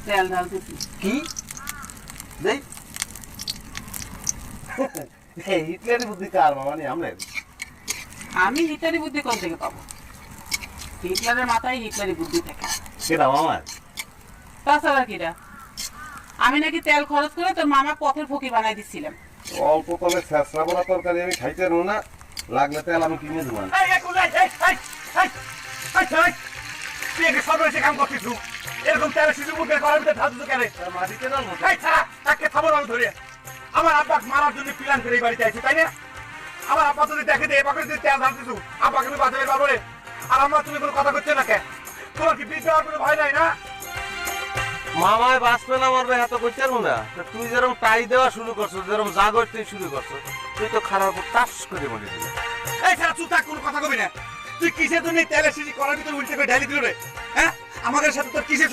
তেল ঢালতেছি। কি দেই এই হিটলারের বুদ্ধি কার মামা নি আমনে? আমি হিটলারি বুদ্ধি কোথা থেকে পাবো? হিটলারের মাথায় হিটলারি বুদ্ধি থাকে। সেটা মামার তাছাড়া কিরা? আমি নাকি তেল খরচ করে তোর মামা পথের ফকির বানাই দিচ্ছিলাম। অল্প তলে ছেঁচড়া বলা তরকারি আমি খাইতে পারবো না, লাগলে তেল আমি কিনে দেবো। তুই একে সব এসে কাম করছিস এরকম তেলে শিশু মুখে করার ভিতরে ঢালছিস কেন? মাটিতে না তাকে থামো না ধরে আমার আব্বা মারার জন্য প্ল্যান করে এই বাড়িতে আইছি তাই না? আমার আব্বা যদি দেখে দে এবার যদি তেল ঢালছিস আব্বাকে আমি বাঁচাবে পারবো রে। আর আমার তুমি কোনো কথা করছো না কে? তোমার কি বিদ্যা কোনো ভয় নাই না? মামায় বাঁচবে না মারবে এত করতে পারবো না। তুই যেরকম টাই দেওয়া শুরু করছো, যেরকম জাগর তুই শুরু করছো, তুই তো খারাপ টাস করে মনে দিবি। এই ছাড়া চুপ থাক, কোনো কথা কবি না। তুই কিসের জন্য তেলের শিশি করার ভিতরে উল্টে করে ঢালি দিল রে? হ্যাঁ আমাদের সাথে তোর কিসের